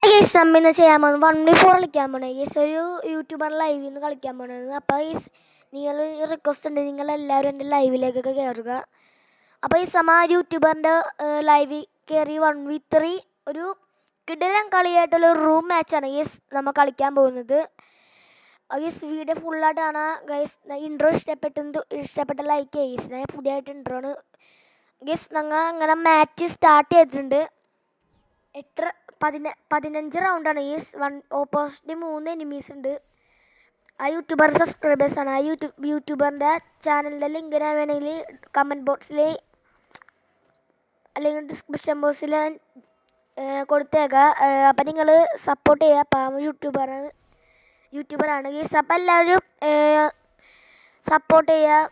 Guys നമ്മിന്ന് ചെയ്യാൻ പോകുന്നത് 1v4 കളിക്കാൻ പോണേ. ഗൈസ് ഒരു യൂട്യൂബർ ലൈവിൽ നിന്ന് കളിക്കാൻ പോണത്. അപ്പോൾ ഗൈസ് നിങ്ങൾ റിക്വസ്റ്റ് ഉണ്ട്, നിങ്ങളെല്ലാവരും എൻ്റെ ലൈവിലേക്കൊക്കെ കയറുക. അപ്പോൾ ഈ യൂട്യൂബറിൻ്റെ ലൈവിൽ കയറി 1v3 ഒരു കിടിലൻ കളിയായിട്ടുള്ള ഒരു റൂം മാച്ചാണ് ഗൈസ് നമ്മൾ കളിക്കാൻ പോകുന്നത്. ഗൈസ് വീഡിയോ ഫുള്ളായിട്ട് കാണാം. ഗൈസ് ഇൻട്രോ ഇഷ്ടപ്പെട്ട ലൈക്ക് ഗൈസ്. ഞാൻ പുതിയതായിട്ട് ഇൻട്രോ ആണ് ഗൈസ്. ഞങ്ങൾ അങ്ങനെ മാച്ച് സ്റ്റാർട്ട് ചെയ്തിട്ടുണ്ട്. 15 റൗണ്ടാണ് ഈ ഓപ്പോസിറ്റ് 3 എനിമീസ് ഉണ്ട്. ആ യൂട്യൂബർ സബ്സ്ക്രൈബേഴ്സാണ്. ആ യൂട്യൂബറിൻ്റെ ചാനലിൻ്റെ ലിങ്ക് ഞാൻ വേണമെങ്കിൽ കമൻറ്റ് ബോക്സിൽ അല്ലെങ്കിൽ ഡിസ്ക്രിപ്ഷൻ ബോക്സിൽ കൊടുത്തേക്കാം. അപ്പം നിങ്ങൾ സപ്പോർട്ട് ചെയ്യുക. അപ്പം യൂട്യൂബറാണ് ഗീസ്. അപ്പം എല്ലാവരും സപ്പോർട്ട് ചെയ്യുക.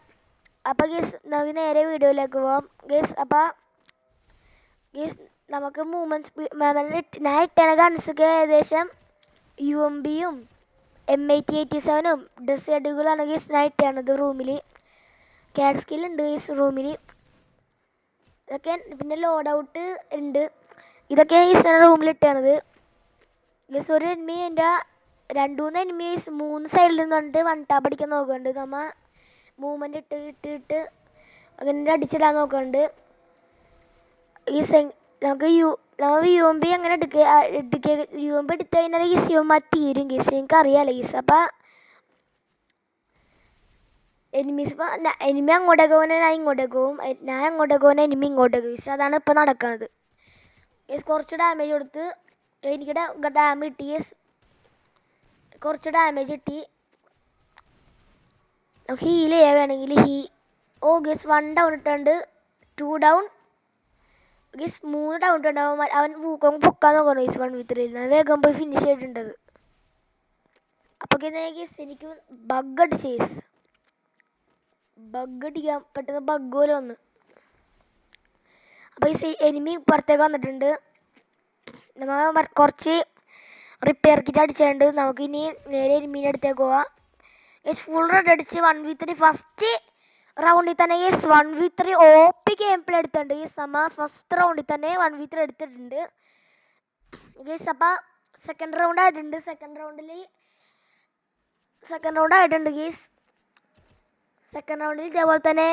അപ്പോൾ ഗീസ് നമുക്ക് നേരെ വീഡിയോയിലേക്ക് പോകാം ഗീസ്. അപ്പോൾ ഗീസ് നമുക്ക് മൂവ്മെൻറ്റ്സ് ഞാൻ ഇട്ടണ ഗൺസൊക്കെ ഏകദേശം UMBയും M8087ഉം ഡെസേർട്ടുകളാണ് ഗീസ് ഞാൻ ഇട്ടണത് റൂമിൽ. ക്യാറ്റ് സ്കില്ലുണ്ട് ഗീസ് റൂമിൽ. ഇതൊക്കെ പിന്നെ ലോഡ് ഔട്ട് ഉണ്ട്. ഇതൊക്കെ ഗീസ് റൂമിൽ ഇട്ടണത് ഗീസ്. ഒരു എനിമി എൻ്റെ 2-3 എനിമീസ് 3 സൈഡിൽ നിന്നിട്ട് വൺ ടാപ്പ് അടിക്കാൻ നോക്കുന്നുണ്ട്. നമ്മൾ മൂവ്മെൻറ്റ് ഇട്ടിട്ട് അങ്ങനെ അടിച്ചിടാൻ നോക്കുന്നുണ്ട്. നമുക്ക് UMB അങ്ങനെ UMB എടുത്തു കഴിഞ്ഞാൽ ഗീസ് UMB തീരും ഗീസ്. എനിക്ക് അറിയാമല്ലോ ഗീസ്. അപ്പം എനിമീസ് എനിമി അങ്ങോട്ടേക്ക് പോകുന്നത് ഞാൻ ഇങ്ങോട്ടേക്ക് പോകും, ഞാൻ അങ്ങോട്ടേക്ക് പോകുന്ന എനിമി ഇങ്ങോട്ടേക്ക് ഗീസ്. അതാണ് ഇപ്പോൾ നടക്കുന്നത് ഗീസ്. കുറച്ച് ഡാമേജ് കൊടുത്ത് എനിക്ക് ഡാമേജ് കിട്ടി ഗീസ്. കുറച്ച് ഡാമേജ് കിട്ടി. ഹീൽ ചെയ്യാൻ വേണമെങ്കിൽ ഓ ഗീസ് 1 ഡൗൺ ഇട്ടുണ്ട്, 2 ഡൗൺ ഗീസ്, 3 ഡൗൺ ഇട്ടുണ്ടാവും. അവൻ വൂക്കോങ് പൊക്കാൻ നോക്കണം ഗീസ് 1v3. വേഗം പോയി ഫിനിഷ് ചെയ്തിട്ടുണ്ടത്. അപ്പോൾ ഗീസ് എനിക്ക് ബഗ് അടിച്ച് ഗീസ്. ബഗ് അടിക്കാൻ പെട്ടെന്ന് ബഗ് പോലെ വന്ന്. അപ്പോൾ ഈ എനിമി പുറത്തേക്ക് വന്നിട്ടുണ്ട്. നമ്മൾ കുറച്ച് റിപ്പയർ കിറ്റ് അടിച്ചിട്ടുണ്ട്. നമുക്കിനി നേരെ എനിമീൻ്റെ അടുത്തേക്ക് പോവാം ഗീസ്. ഫുൾ റെഡ് അടിച്ച് 1v3 ഫസ്റ്റ് റൗണ്ടിൽ തന്നെ ഗീസ് 1v3 OP ഗെയിം പ്ലേ എടുത്തിട്ടുണ്ട് ഗീസ്. ഫസ്റ്റ് റൗണ്ടിൽ തന്നെ 1v3 എടുത്തിട്ടുണ്ട് ഗീസ്. അപ്പോൾ സെക്കൻഡ് റൗണ്ട് ആയിട്ടുണ്ട്. സെക്കൻഡ് റൗണ്ട് ആയിട്ടുണ്ട് ഗീസ്. സെക്കൻഡ് റൗണ്ടിൽ ഇതേപോലെ തന്നെ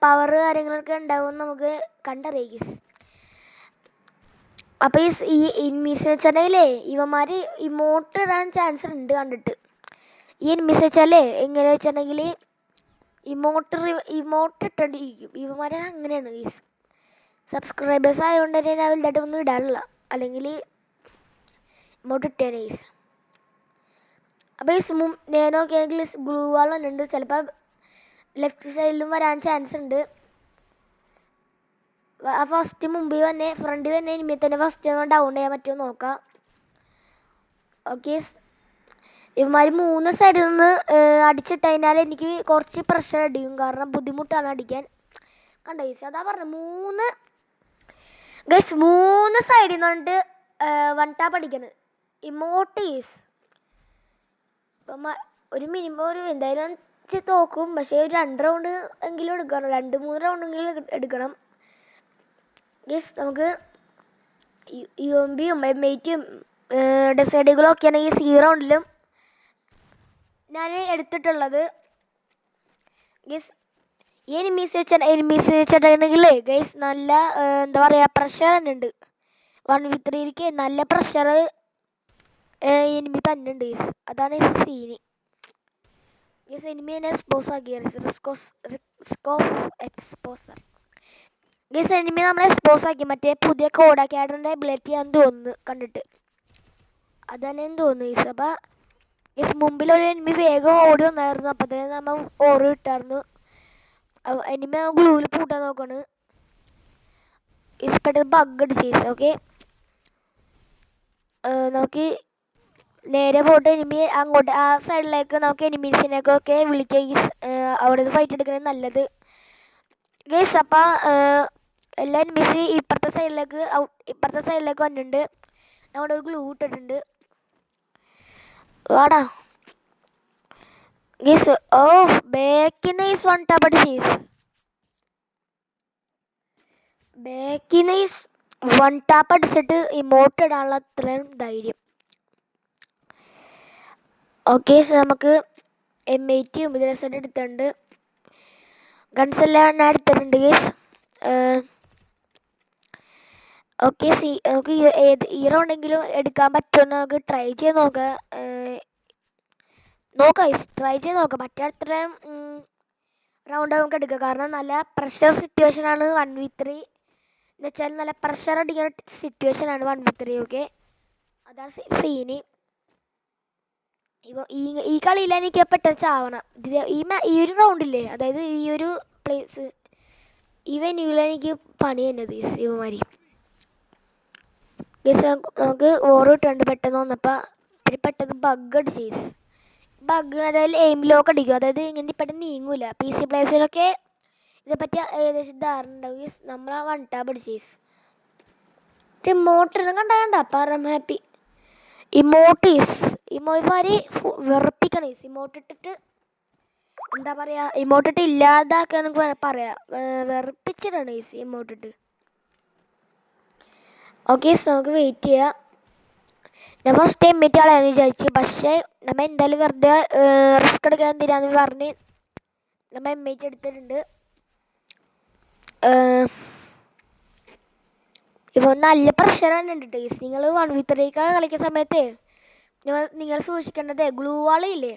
പവർ കാര്യങ്ങളൊക്കെ ഉണ്ടാവും നമുക്ക് കണ്ടറിയാം ഗീസ്. അപ്പോൾ ഈ എനിമീസ് വെച്ചിട്ടുണ്ടെങ്കിലേ ഇവന്മാർ ഇമോട്ട് ഇടാൻ ചാൻസ് ഉണ്ട് കണ്ടിട്ട്. ഈ എനിമീസ് വെച്ചാലേ എങ്ങനെ വെച്ചിട്ടുണ്ടെങ്കിൽ ഇമോട്ട് ഇട്ടോണ്ടിരിക്കും ഇവന്മാർ. അങ്ങനെയാണ് ഗീസ്. സബ്സ്ക്രൈബേഴ്സ് ആയതുകൊണ്ട് തന്നെ ഞാൻ വലുതായിട്ട് ഒന്നും ഇടാറില്ല, അല്ലെങ്കിൽ ഇമോട്ട് ഇട്ടേനെ ഗീസ്. അപ്പോൾ ഈ ഞാനൊക്കെയാണെങ്കിൽ ഗ്ലൂ വാൾ ഉണ്ട്. ചിലപ്പോൾ ലെഫ്റ്റ് സൈഡിലും വരാൻ ചാൻസ് ഉണ്ട്. ഫസ്റ്റ് മുമ്പിൽ തന്നെ ഫ്രണ്ടിൽ തന്നെ ഇനിമേ തന്നെ ഫസ്റ്റ് ഡൗൺ ചെയ്യാൻ പറ്റുമോ നോക്കാം. ഓക്കെ ഇവന്മാർ 3 സൈഡിൽ നിന്ന് അടിച്ചിട്ട് കഴിഞ്ഞാൽ എനിക്ക് കുറച്ച് പ്രഷർ അടിക്കും, കാരണം ബുദ്ധിമുട്ടാണ് അടിക്കാൻ. കണ്ടോ ഗൈസ്, അതാ പറഞ്ഞു 3 സൈഡിൽ നിന്നുകൊണ്ട് വൺ ടാപ്പ് അടിക്കണ് ഇമോട്ട് ഗൈസ്. ഇപ്പം ഒരു മിനിമം ഒരു എന്തായാലും തോക്കും, പക്ഷേ ഒരു 2 റൗണ്ട് എങ്കിലും എടുക്കണം, 2-3 റൗണ്ടെങ്കിലും എടുക്കണം ഗൈസ്. നമുക്ക് UMBയും M80യും ഡെസേർട്ടുകളും ഒക്കെ ആണെങ്കിൽ 0 റൗണ്ടിലും ഞാൻ എടുത്തിട്ടുള്ളത് ഗൈസ്. ഈ എനിമീസ് വെച്ചിട്ടുണ്ടെങ്കിൽ ഗൈസ് നല്ല എന്താ പറയുക പ്രഷർ തന്നെ ഉണ്ട്. 1v3ക്ക് നല്ല പ്രഷർ എനിമി തന്നെ ഉണ്ട് ഗൈസ്. അതാണ് ഈ സീന് ഗൈസ്. എനിമി തന്നെ എക്സ്പോസ് ആക്കി എക്സ്പോസർ ഗൈസ്. എനിമി നമ്മളെ എക്സ്പോസ് ആക്കി. മറ്റേ പുതിയ കോഡാക്കാഡിൻ്റെ എബിലിറ്റി ആണെന്ന് തോന്നുന്നു കണ്ടിട്ട്, അതന്നെന്ന് തോന്നുന്നു ഗൈസ്. അപ്പോൾ ഗൈസ് മുമ്പിലൊരു എനിമി വേഗം ഓടി വന്നായിരുന്നു. അപ്പോൾ തന്നെ നമ്മൾ ഓറി ഇട്ടായിരുന്നു. എനിമി ഗ്ലൂവിൽ പൂട്ടാൻ നോക്കാണ് ഗൈസ്. പെട്ടെന്ന് ബഗ് അടിച്ച് ഗൈസ്. ഓക്കെ നമുക്ക് നേരെ പോയിട്ട് എനിമി അങ്ങോട്ട് ആ സൈഡിലേക്ക് നമുക്ക് എനിമീസിനൊക്കെ വിളിക്കുക ഗൈസ്. അവിടെ നിന്ന് ഫൈറ്റ് എടുക്കുന്നത് നല്ലത് ഗൈസ്. അപ്പോൾ എല്ലാ എനിമീസ് ഇപ്പുറത്തെ സൈഡിലേക്ക് വന്നിട്ടുണ്ട്. അവിടെ ഒരു ഗ്ലൂ ഇട്ടിട്ടുണ്ട്. വാടാ ഗൈസ്. ഓ ബാക്കിൽ നിന്ന് വൺ ടാപ്പ് അടിച്ച് ഗൈസ്. ബാക്കിൽ നിന്ന് 1 ടാപ്പ് അടിച്ചിട്ട് ഇമോട്ട് ഇടാനുള്ള അത്രയും ധൈര്യം. ഓക്കെ, നമുക്ക് M80 ഇതിനെ എടുത്തിട്ടുണ്ട്. ഗൺസ് എല്ലാം ഞാൻ എടുത്തിട്ടുണ്ട് ഗൈസ്. ഓക്കെ, നമുക്ക് ഏത് ഈ റൗണ്ടെങ്കിലും എടുക്കാൻ പറ്റുമെന്ന് നമുക്ക് ട്രൈ ചെയ്ത് നോക്കാം. ട്രൈ ചെയ്ത് നോക്കാം. മറ്റേ അത്രയും റൗണ്ട് നമുക്ക് എടുക്കാം. കാരണം നല്ല പ്രഷർ സിറ്റുവേഷനാണ് 1v3 എന്ന് വെച്ചാൽ നല്ല പ്രഷർ അടിക്കുന്ന സിറ്റുവേഷനാണ് 1v3. ഓക്കെ, അതാ സീന്. ഇപ്പോൾ ഈ കളിയിൽ എനിക്ക് പെട്ടെന്ന് ചാവണം. ഈ ഒരു റൗണ്ടില്ലേ, അതായത് ഈ ഒരു പ്ലേസ് ഈ വെന്യൂവിൽ എനിക്ക് പണി തന്നത് ഇവന്മാരി. നമുക്ക് ഓറ് കിട്ടുന്നുണ്ട് പെട്ടെന്ന് വന്നപ്പോൾ. പിന്നെ പെട്ടെന്ന് ബഗ് അടിച്ച് ബഗ്, അതായത് എയിം ലോക്ക് അടിക്കും. അതായത് ഇങ്ങനെ പെട്ടെന്ന് നീങ്ങൂല. PC പ്ലേസിലൊക്കെ ഇതേപ്പറ്റി ഏകദേശം ധാരണ ഉണ്ടാവും. നമ്മൾ 1 ടാപ്പ് അടിച്ച് ഇമോട്ടിന് കണ്ട പറം ഹാപ്പി ഇമോമാര് വെറുപ്പിക്കണം. ഇമോട്ടിട്ടിട്ട് എന്താ പറയുക, ഇമോട്ടിട്ട് ഇല്ലാതാക്കാൻ നമുക്ക് പറയാം. വെറുപ്പിച്ചിട്ടാണ് ഇമോട്ടിട്ട്. ഓക്കെ, നമുക്ക് വെയിറ്റ് ചെയ്യാം. ഞാൻ ഫസ്റ്റ് M80 കളയാന്ന് വിചാരിച്ചു. പക്ഷേ നമ്മൾ എന്തായാലും വെറുതെ റിസ്ക് എടുക്കാൻ എന്തിനാന്ന് പറഞ്ഞ് നമ്മൾ M80 എടുത്തിട്ടുണ്ട്. ഇപ്പോൾ നല്ല പ്രഷർ തന്നെ ഉണ്ട് ടേസ്. നിങ്ങൾ 1v3 കളിക്കുന്ന സമയത്ത് നിങ്ങൾ സൂക്ഷിക്കേണ്ടത് ഗ്ലൂ വാളില്ലേ,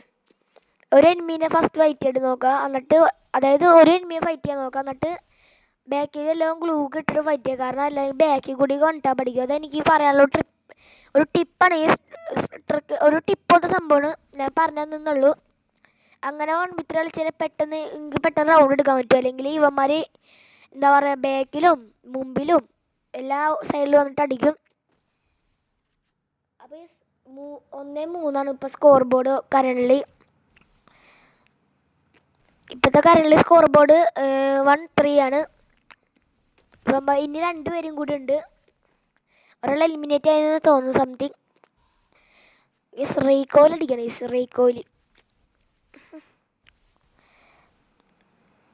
ഒരു എനിമീനെ ഫസ്റ്റ് ഫൈറ്റ് ചെയ്ത് നോക്കുക. എന്നിട്ട് അതായത് ഒരു എനിമിയെ ഫൈറ്റ് ചെയ്യാൻ നോക്കുക. എന്നിട്ട് ബാക്കിലെല്ലാം ഗ്ലൂ ഇട്ടിട്ട് ഫൈറ്റ് ചെയ്യുക. കാരണം അല്ലെങ്കിൽ ബാക്കിൽ കൂടി കൊണ്ടാ പഠിക്കും. അതെനിക്ക് പറയാനുള്ള ഒരു ടിപ്പാണ്. ഈ ഒരു ടിപ്പ് പോലത്തെ സംഭവമാണ് ഞാൻ പറഞ്ഞു തന്നുള്ളൂ. അങ്ങനെ 1v3 കളിച്ചാൽ പെട്ടെന്ന് റൗണ്ട് എടുക്കാൻ പറ്റും. അല്ലെങ്കിൽ ഇവന്മാർ എന്താ പറയുക, ബാക്കിലും മുമ്പിലും എല്ലാ സൈഡിലും വന്നിട്ട് അടിക്കും. അപ്പോൾ 1-3 ഇപ്പോൾ സ്കോർ ബോർഡ് കറൻലി. ഇപ്പോഴത്തെ കറൻലി സ്കോർ ബോർഡ് 1-3 ആണ്. ഇപ്പം ഇനി 2 പേരും കൂടി ഉണ്ട്. ഒരാൾ എലിമിനേറ്റ് ആയെന്ന് തോന്നുന്നു സംതിങ്. റീകോയിൽ അടിക്കണം. റീകോയിൽ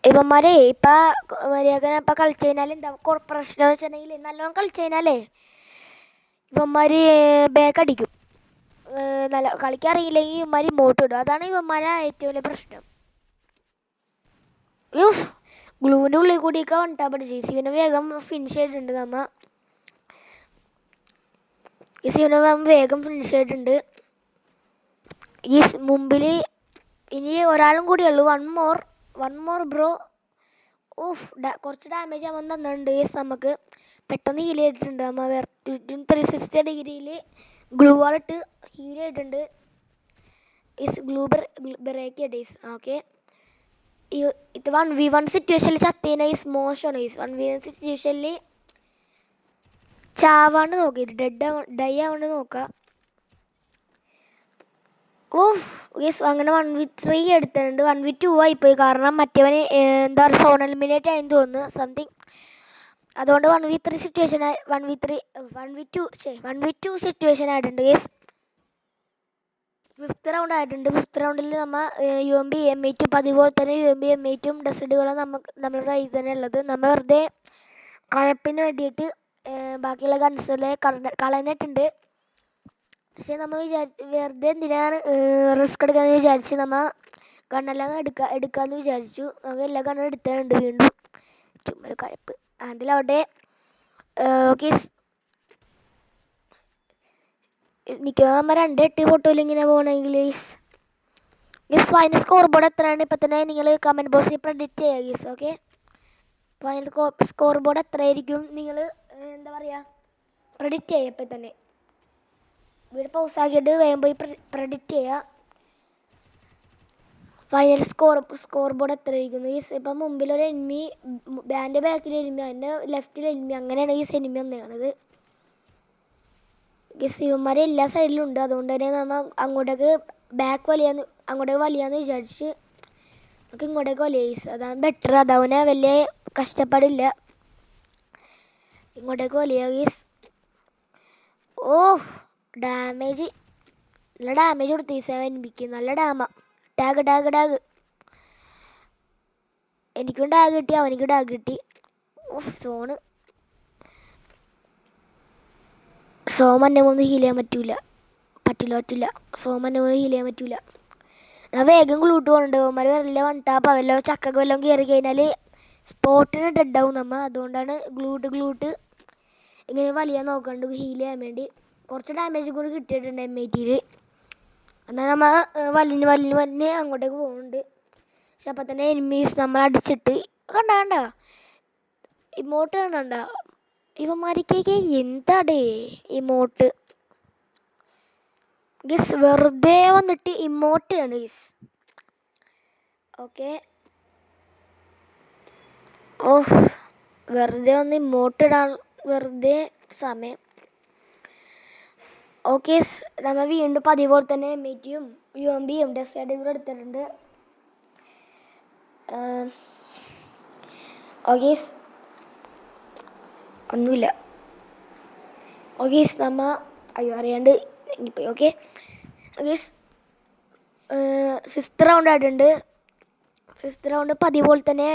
ഇവന്മാരെ ഇപ്പം മര്യാദ ഇപ്പം കളിച്ചു കഴിഞ്ഞാൽ എന്താ പ്രശ്നം എന്ന് വെച്ചിട്ടുണ്ടെങ്കിൽ, നല്ലോണം കളിച്ചു കഴിഞ്ഞാലേ ഇവന്മാർ ബാക്ക് അടിക്കും. നല്ല കളിക്കറിയില്ലെങ്കിൽ ഇവന്മാർ ഇമോട്ട് ഇടും. അതാണ് ഇവന്മാരെ ഏറ്റവും വലിയ പ്രശ്നം. ഗ്ലൂവിൻ്റെ ഉള്ളിൽ കൂടിയൊക്കെ 1 ടാപ്പ് അടിച്ച് ഇവനെ വേഗം ഫിനിഷ് ചെയ്തിട്ടുണ്ട്. ഇവനെ വേഗം ഫിനിഷ് ചെയ്തിട്ടുണ്ട്. ഈ മുമ്പിൽ ഇനി ഒരാളും കൂടിയുള്ളൂ. One more bro. കുറച്ച് ഡാമേജ് അവൻ തന്നിട്ടുണ്ട്. നമുക്ക് പെട്ടെന്ന് ഹീൽ ചെയ്തിട്ടുണ്ട്. 360 ഡിഗ്രിയിൽ ഗ്ലൂ വാളിട്ട് ഹീൽ ചെയ്തിട്ടുണ്ട്. ഗ്ലൂ ബ്രേക്ക് ചെയ്ത്. ഓക്കെ, ഇത് 1v1 സിറ്റുവേഷനിൽ ചത്തേന മോശമാണ്. 1v1 സിറ്റുവേഷനിൽ ചാവാണ്ട് നോക്കി ഡൈ ആവാണ്ട് നോക്കുക. അങ്ങനെ 1v3 എടുത്തിട്ടുണ്ട്. 1v2 ആയിപ്പോയി. കാരണം മറ്റവന് എന്താ പറയുക, സോൺ എലിമിനേറ്റ് ആയെന്ന് തോന്നുന്നു സംതിങ്. അതുകൊണ്ട് 1v3 സിറ്റുവേഷനായി 1v2 സിറ്റുവേഷൻ ആയിട്ടുണ്ട്. 5th റൗണ്ട് ആയിട്ടുണ്ട്. 5th റൗണ്ടിൽ നമ്മൾ UMP M80 അതുപോലെ തന്നെ UMP M80 ഡെസഡുകളും നമ്മുടെ കയ്യിൽ തന്നെ ഉള്ളത്. നമ്മൾ വെറുതെ കഴപ്പിന് വേണ്ടിയിട്ട് ബാക്കിയുള്ള ഗൺസിലെ കളഞ്ഞിട്ടുണ്ട്. പക്ഷേ നമ്മൾ വെറുതെ എന്തിനാണ് റിസ്ക് എടുക്കാമെന്ന് വിചാരിച്ച് നമ്മൾ ഗണ്ണെല്ലാം എടുക്കാമെന്ന് വിചാരിച്ചു. നമുക്ക് എല്ലാ ഗണ്ണും എടുത്തിട്ടുണ്ട്. വീണ്ടും ചുമ്മാ കഴപ്പ് അതിലവിടെ. ഓക്കെ, നിൽക്കുക. നമ്മൾ 2-8 ഫോട്ടോയിൽ ഇങ്ങനെ പോകണമെങ്കിൽ ഫൈനൽ സ്കോർ ബോർഡ് എത്രയാണ് ഇപ്പം തന്നെ നിങ്ങൾ കമൻറ്റ് ബോക്സിൽ പ്രെഡിക്റ്റ് ചെയ്യുക. ഓക്കെ, ഫൈനൽ സ്കോർ ബോർഡ് എത്രയായിരിക്കും നിങ്ങൾ എന്താ പറയുക പ്രെഡിക്റ്റ് ചെയ്യുക. ഇപ്പം തന്നെ വീട് പൗസാക്കിയിട്ട് വേഗം പോയി പ്രെഡിക്റ്റ് ചെയ്യുക. ഫൈനൽ സ്കോർ ബോർഡ് എത്രയായിരിക്കും. ഇപ്പം മുമ്പിലൊരു എനിമി, ബാൻ്റെ ബാക്കിൽ എനിമി, അതിൻ്റെ ലെഫ്റ്റിൽ എനിമി, അങ്ങനെയാണ് എനിമി ഒന്നാണത്. ഇവന്മാരെ എല്ലാ സൈഡിലും ഉണ്ട്. അതുകൊണ്ട് തന്നെ നമ്മൾ അങ്ങോട്ടേക്ക് വലിയാന്ന് വിചാരിച്ച് നമുക്ക് ഇങ്ങോട്ടേക്ക് വലിയ അതാണ് ബെറ്റർ. അതവനെ വലിയ കഷ്ടപ്പാടില്ല. ഇങ്ങോട്ടേക്ക് വലിയ ഡാമേജ് നല്ല ഡാമേജ് കൊടുത്തു. 7 നല്ല ടാഗ് എനിക്കും ടാഗ് കിട്ടി, അവനിക്കും ടാഗ് കിട്ടി. സോണ് സോമന്നെ ഒന്ന് ഹീൽ ചെയ്യാൻ പറ്റില്ല സോമന്നെ ഒന്ന് ഹീൽ ചെയ്യാൻ പറ്റില്ല. ഞാൻ വേഗം ഗ്ലൂട്ട് പോകുന്നുണ്ട്. അവന്മാർ വല്ല വൺ ടാപ്പ് വല്ല ചക്കൊക്കെ വല്ലതും കയറി കഴിഞ്ഞാൽ സ്പോട്ടിന് ഡെഡാവും നമ്മൾ. അതുകൊണ്ടാണ് ഗ്ലൂട്ട് ഇങ്ങനെ വലിയാൻ നോക്കാണ്ട് ഹീൽ ചെയ്യാൻ വേണ്ടി. കുറച്ച് ഡാമേജ് കൂടി കിട്ടിയിട്ടുണ്ട് M80യിൽ. എന്നാൽ നമ്മൾ വലിഞ്ഞ് അങ്ങോട്ടേക്ക് പോകുന്നുണ്ട്. പക്ഷെ അപ്പം തന്നെ എനിമീസ് നമ്മൾ അടിച്ചിട്ട് കണ്ട ഇമോട്ട് കണ്ട ഇവന്മാരിക്കൊക്കെ എന്താടേ ഇമോട്ട് ഗീസ്. വെറുതെ വന്നിട്ട് ഇമോട്ടാണ് ഗീസ്. ഓക്കെ വെറുതെ ഒന്ന് ഇമോട്ടിടാൻ വെറുതെ സമയം. ഓക്കെ നമ്മൾ വീണ്ടും പതിപോലെ തന്നെ M80യും UMPയും ഡെസേർട്ടും കൂടെ എടുത്തിട്ടുണ്ട്. ഓക്കെ ഒന്നുമില്ല. ഓക്കെ നമ്മൾ അറിയാണ്ട് ഇനിയിപ്പോൾ ഓക്കെ സിക്സ്ത് റൗണ്ട് ആയിട്ടുണ്ട്. സിക്സ്ത് റൗണ്ട് പതിപോലെ തന്നെ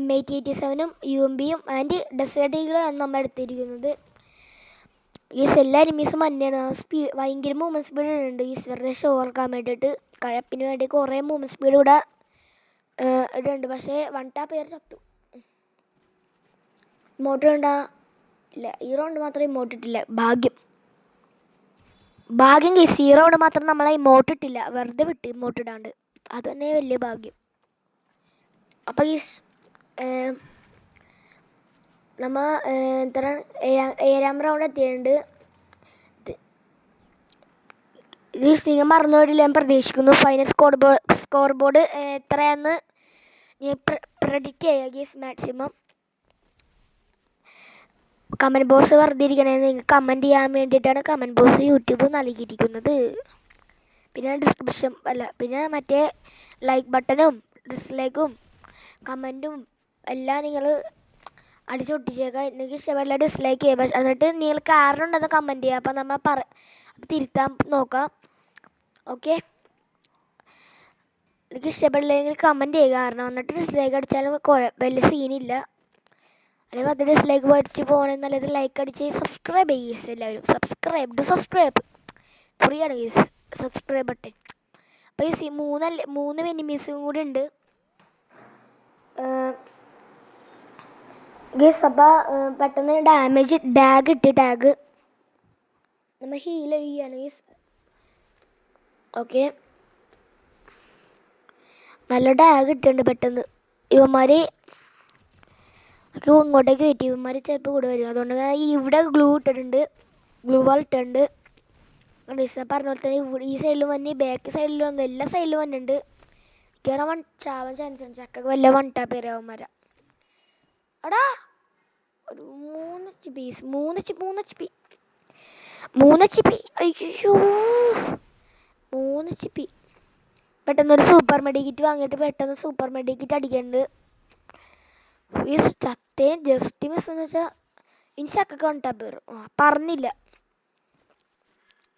M8087ഉം UMPയും ആൻഡ് ഡെസേർട്ട് ഈഗിളാണ് നമ്മൾ എടുത്തിരിക്കുന്നത്. എല്ലാ എനിമീസും തന്നെയാണ്. ഭയങ്കര മൂവ്മെൻറ്റ് സ്പീഡ് ഉണ്ട് വെറുതെ ഷോ ഓർക്കാൻ വേണ്ടിയിട്ട്. കഴപ്പിന് വേണ്ടി കുറേ മൂവ്മെൻറ്റ് സ്പീഡ് ഇവിടെ ഇടുന്നുണ്ട്. പക്ഷേ വൺ ടാപ്പ് പേര് ചത്തു. ഇമോട്ട് ഇല്ല. ഈ റൗണ്ട് മാത്രമേ ഇമോട്ട് ഇട്ടില്ല. ഭാഗ്യം ഗീസ്. ഈ റൗണ്ട് മാത്രം നമ്മളെ ഇമോട്ട് ഇട്ടില്ല. വെറുതെ വിട്ട് ഇമോട്ട് ഇടാണ്ട്. അത് തന്നെ വലിയ ഭാഗ്യം. അപ്പോൾ ഗീസ് നമ്മൾ എത്ര 7ാം റൗണ്ട് എത്തിയിട്ടുണ്ട്. ഗീസ് നിങ്ങൾ മറന്നുപോയിട്ടില്ല ഞാൻ പ്രതീക്ഷിക്കുന്നു. ഫൈനൽ സ്കോർ ബോർഡ് എത്രയാണെന്ന് ഞാൻ പ്രെഡിക്റ്റ് ചെയ്യുക ഗീസ്. മാക്സിമം കമൻറ്റ് ബോക്സ് വെറുതെ ഇരിക്കണേ. നിങ്ങൾക്ക് കമൻറ്റ് ചെയ്യാൻ വേണ്ടിയിട്ടാണ് കമൻറ്റ് ബോക്സ് യൂട്യൂബ് നൽകിയിരിക്കുന്നത്. പിന്നെ മറ്റേ ലൈക്ക് ബട്ടണും ഡിസ്ലൈക്കും കമൻറ്റും എല്ലാം നിങ്ങൾ അടിച്ചൊട്ടിച്ചേക്കാം. എനിക്ക് ഇഷ്ടപ്പെടില്ല ഡിസ്ലൈക്ക് ചെയ്യുക. പക്ഷെ എന്നിട്ട് നിങ്ങൾ കാരണം ഉണ്ടെന്ന് കമൻറ്റ് ചെയ്യുക. അപ്പം നമ്മൾ അത് തിരുത്താൻ നോക്കാം. ഓക്കെ എനിക്ക് ഇഷ്ടപ്പെടില്ലെങ്കിൽ കമൻറ്റ് ചെയ്യുക. കാരണം എന്നിട്ട് ഡിസ്ലൈക്ക് അടിച്ചാലും വലിയ സീനില്ല. അല്ലെങ്കിൽ 10 ഡിസ്ലൈക്ക് പഠിച്ച് പോകണമെന്ന് നല്ലത് ലൈക്ക് അടിച്ച് സബ്സ്ക്രൈബ് ചെയ്യുക. എല്ലാവരും സബ്സ്ക്രൈബ് ഫ്രീ ആണ് ഗീസ് സബ്സ്ക്രൈബ് ബട്ടൺ. അപ്പോൾ ഈ 3 എനിമീസും കൂടി ഉണ്ട് ഗീസ്. അപ്പോൾ പെട്ടെന്ന് ഡാഗ് നമ്മൾ ഹീൽ ചെയ്യാണ് ഗീസ്. ഓക്കെ നല്ല ഡാഗ് ഇട്ടിട്ടുണ്ട് പെട്ടെന്ന്. ഇവന്മാർ ഇങ്ങോട്ടേക്ക് കയറ്റി. ഇവന്മാർ ചിലപ്പോൾ കൂടെ വരും. അതുകൊണ്ട് ഇവിടെ ഗ്ലൂ വാൾ ഇട്ടിട്ടുണ്ട്. പറഞ്ഞ പോലെ തന്നെ ഈ സൈഡിലും വന്ന് ബാക്ക് സൈഡിലും വന്ന് എല്ലാ സൈഡിലും വന്നിട്ടുണ്ട്. കയറാൻ ചാവാൻ ചാൻസ് ഉണ്ട്. ചക്കൊക്കെ വല്ല വൺ ടാപ്പ് പേരാവന്മാരാ. അടാ ഒരു 3 HP അയ്യോ 3 HP. പെട്ടെന്നൊരു സൂപ്പർ മെഡിക്കിറ്റ് വാങ്ങിയിട്ട് പെട്ടെന്ന് സൂപ്പർ മെഡിക്കിറ്റ് അടിക്കുന്നുണ്ട്. ഈ ചത്തേ ജസ്റ്റ് മിസ് എന്ന് വെച്ചാൽ ഇനി ചക്കൊക്കെ വൺ ടാപ്പ് വരും. പറഞ്ഞില്ല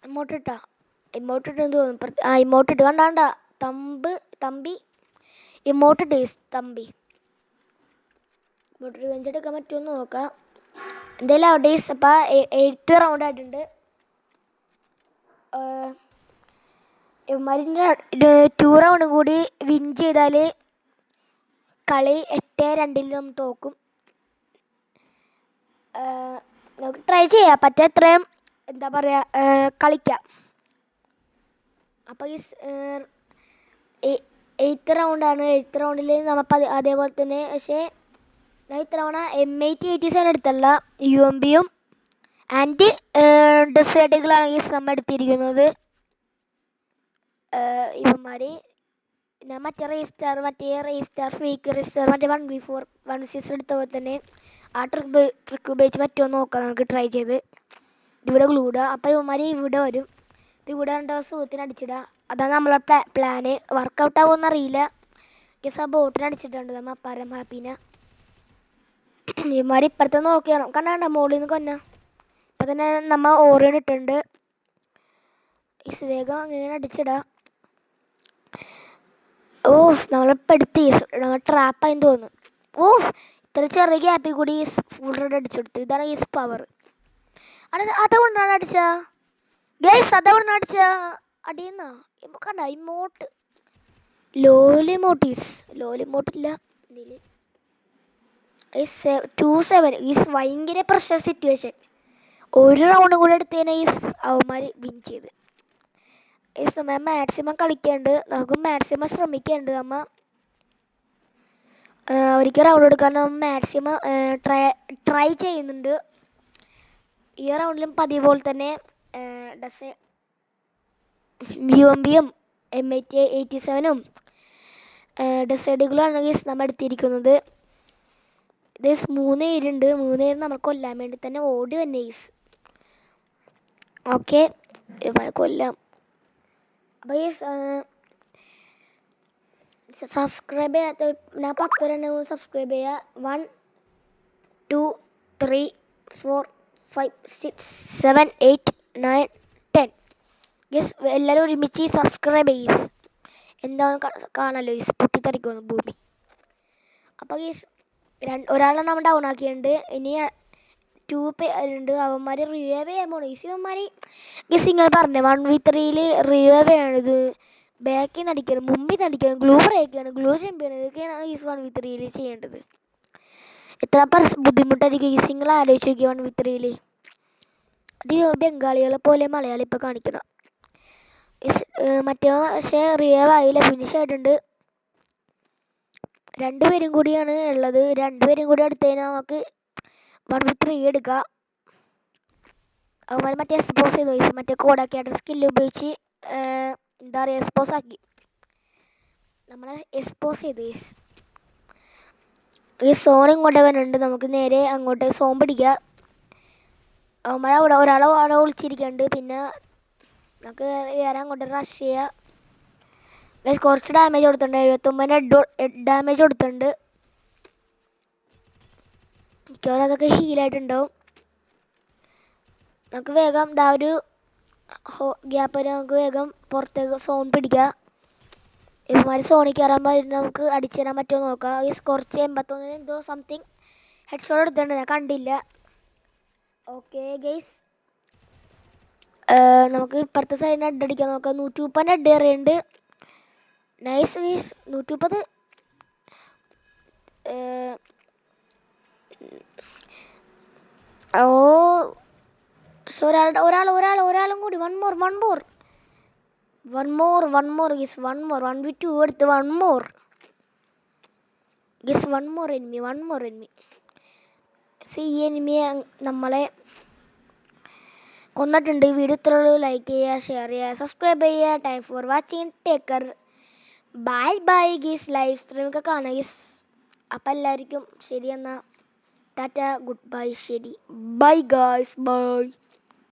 ഇമോട്ട് ഇട്ടെന്ന് തോന്നുന്നു. ഇമോട്ട് ഇട്ട് കണ്ടാ തമ്പി ഇമോട്ട് ഇട്ട് തമ്പി. ഇമോട്ട് റിവെഞ്ച് എടുക്കാൻ പറ്റുമെന്ന് നോക്കാം. എന്തായാലും അവിടെ അപ്പോൾ 8th റൗണ്ട് ആയിട്ടുണ്ട്. ഇവന്മാരിൻ്റെ 2 റൗണ്ട് കൂടി വിൻ ചെയ്താൽ കളി 8-2 നമ്മൾ തോക്കും. നമുക്ക് ട്രൈ ചെയ്യാം. പറ്റാ എത്രയും എന്താ പറയുക കളിക്കാം. അപ്പോൾ ഈ 8th റൗണ്ടാണ്. 8th റൗണ്ടിൽ നമ്മൾ അതേപോലെ തന്നെ. പക്ഷേ ഞാൻ ഇത്തവണ M8087 എടുത്തല്ല UMPയും ആൻഡ് ഡെസേർട്ടുകളാണ് ഈ നമ്മൾ എടുത്തിരിക്കുന്നത്. ഇവന്മാർ ഞാൻ മറ്റേ റേസ്റ്റാർ ഫേക്ക് റേസ്റ്റാർ മറ്റേ 1v4 1v6 എടുത്ത പോലെ തന്നെ ആ ട്രിക്ക് ഉപയോഗിച്ച് പറ്റുമോ നോക്കാം. നമുക്ക് ട്രൈ ചെയ്ത് ഇവിടെ ഗ്ലൂഡുക. അപ്പോൾ ഇവന്മാർ ഇവിടെ വരും. ഇവിടെ കണ്ട സുഹൃത്തിന് അടിച്ചിടുക. അതാണ് നമ്മളെ പ്ലാന്. വർക്കൗട്ട് ആവുമെന്ന് അറിയില്ല. ആ ബോട്ടിന് അടിച്ചിട്ടുണ്ട് നമ്മൾ പരമാപ്പിനെ. ഇവന്മാർ ഇപ്പുറത്തെ നോക്കിയാണ് കണ്ടാ മോളിൽ നിന്ന് കൊന്ന. ഇപ്പം തന്നെ നമ്മൾ ഓറിയൻ ഇട്ടുണ്ട്. ഈ വേഗം അങ്ങനെ അടിച്ചിടുക. നമ്മളിപ്പോൾ എടുത്ത് നമ്മൾ ട്രാപ്പായെന്ന് തോന്നുന്നു. ഇത്ര ചെറിയ ഗ്യാപ്പിൽ കൂടി ഫുൾ റെഡ് അടിച്ചെടുത്തു. ഇതാണ് ഈ പവർ. അതുകൊണ്ടാണ് അടിച്ച ഗൈസ്, അതുകൊണ്ടാണ് അടിച്ച അടിയുന്ന കണ്ട ഇമോട്ട് ലോലിമോട്ടില്ല 2-7 ഈസ് ഭയങ്കര പ്രഷർ സിറ്റുവേഷൻ. ഒരു റൗണ്ടും കൂടെ എടുത്തതിനെ ഈ അവന്മാർ വിൻ ചെയ്ത്. ഈ സമയം മാക്സിമം കളിക്കേണ്ടത്, നമുക്ക് മാക്സിമം ശ്രമിക്കേണ്ടത്. ഒരിക്കൽ റൗണ്ട് എടുക്കാൻ മാക്സിമം ട്രൈ ചെയ്യുന്നുണ്ട്. ഈ റൗണ്ടിലും പതിവ് പോലെ തന്നെ UMBയും M87-ഉം ഡെസേഡുകളാണ് നമ്മൾ എടുത്തിരിക്കുന്നത്. 3 പേരുണ്ട്. 3 പേര് നമ്മൾ കൊല്ലാൻ വേണ്ടി തന്നെ ഓടി തന്നെ ഗൈസ്. ഓക്കെ, കൊല്ലാം. അപ്പോൾ ഗൈസ് സബ്സ്ക്രൈബ് ചെയ്യാത്ത ഞാൻ 10 പേരെ സബ്സ്ക്രൈബ് ചെയ്യുക. 1 2 3 4 5 6 7 8 9 10 ഗൈസ്, എല്ലാവരും ഒരുമിച്ച് സബ്സ്ക്രൈബ് ചെയ്യും. എന്താണെന്ന് കാണാമല്ലോ ഗൈസ്, പൊട്ടിത്തെറിക്കുന്നു ഭൂമി. അപ്പോൾ ഗൈസ് ഒരാളെ നമ്മൾ ഡൗൺ ആക്കിയിട്ടുണ്ട്. ഇനി 2 പേരുണ്ട്. അവന്മാർ റിവൈവ് ചെയ്യാൻ പോകണം ഗൈസ്. ഇവന്മാർ ഗൈസ് നിങ്ങൾ പറഞ്ഞു 1v3 റിവൈവ് ചെയ്യണത്, ബാക്കിൽ നിന്ന് അടിക്കണം, മുമ്പിൽ നിന്ന് അടിക്കണം, ഗ്ലൂ ബ്രേക്കാണ്, ഗ്ലൂ ജമ്പ് ചെയ്യണം. ഇതൊക്കെയാണ് ഗൈസ് 1v3 ചെയ്യേണ്ടത്. എത്ര ബുദ്ധിമുട്ടായിരിക്കും ഗൈസ്, നിങ്ങൾ ആലോചിച്ച് നോക്കി. 1v3 അത് ബംഗാളികളെ പോലെ മലയാളി ഇപ്പോൾ കാണിക്കണം. മറ്റേ പക്ഷേ റിവൈവ് ആയില്ല, ഫിനിഷ് ആയിട്ടുണ്ട്. 2 പേരും കൂടിയാണ് ഉള്ളത്. 2 പേരും കൂടി എടുത്തു കഴിഞ്ഞാൽ നമുക്ക് 1v3 എടുക്കാം. അവന്മാർ മറ്റേ എക്സ്പോസ് ചെയ്തു ഗൈസ്, മറ്റേ കോഡാക്കിയായിട്ട് സ്കില്ല് ഉപയോഗിച്ച് എന്താ പറയുക എക്സ്പോസ് ആക്കി. നമ്മളെ എക്സ്പോസ് ചെയ്തു ഗൈസ്. ഈ സോൺ ഇങ്ങോട്ട് വരുന്നുണ്ട്, നമുക്ക് നേരെ അങ്ങോട്ട് സോൺ പിടിക്കുക. അവന്മാർ ഒരാളെ അവിടെ ഒളിച്ചിരിക്കുന്നുണ്ട്. പിന്നെ നമുക്ക് വേറെ അങ്ങോട്ട് റഷ് ചെയ്യുക. കുറച്ച് ഡാമേജ് കൊടുത്തിട്ടുണ്ട്, 79 ഡാമേജ് കൊടുത്തിട്ടുണ്ട്. മിക്കവാറും അതൊക്കെ ഹീലായിട്ടുണ്ടാവും. നമുക്ക് വേഗം ഒരു ഗ്യാപ്പ് വരെ നമുക്ക് വേഗം പുറത്തേക്ക് സോൺ പിടിക്കുക. ഇവന്മാർ സോണിൽ കയറാൻ പറ്റും, നമുക്ക് അടിച്ചു തരാൻ പറ്റുമോ നോക്കാം. കുറച്ച് 81 എന്തോ സംതിങ് ഹെഡ് ഷോട്ട് എടുത്തിട്ടുണ്ട്, ഞാൻ കണ്ടില്ല. ഓക്കെ ഗൈസ്, നമുക്ക് ഇപ്പുറത്തെ സൈഡിന് ഹെഡ് അടിക്കാൻ നോക്കാം. 130 ഹെഡ് ഏറിയുണ്ട്. Nice guys, 130. ഒരാളും കൂടി. വൺ മോർ ഗൈസ്, 1v2 എടുത്ത് 1 മോർ ഗൈസ്. 1 more enemy. ഈ എനിമിയെ നമ്മളെ കൊന്നിട്ടുണ്ട്. വീഡിയോ ഇത്രയുള്ളൂ. ലൈക്ക് ചെയ്യുക, ഷെയർ ചെയ്യുക, സബ്സ്ക്രൈബ് ചെയ്യുക. Time for watching. Take care. Bye guys. Live സ്ട്രീമൊക്കെ കാണാം ഗീസ്. അപ്പം എല്ലാവർക്കും ശരി എന്നാൽ ടാറ്റ, ഗുഡ് ബൈ. ശരി, ബൈ ഗായ്സ്, ബൈ.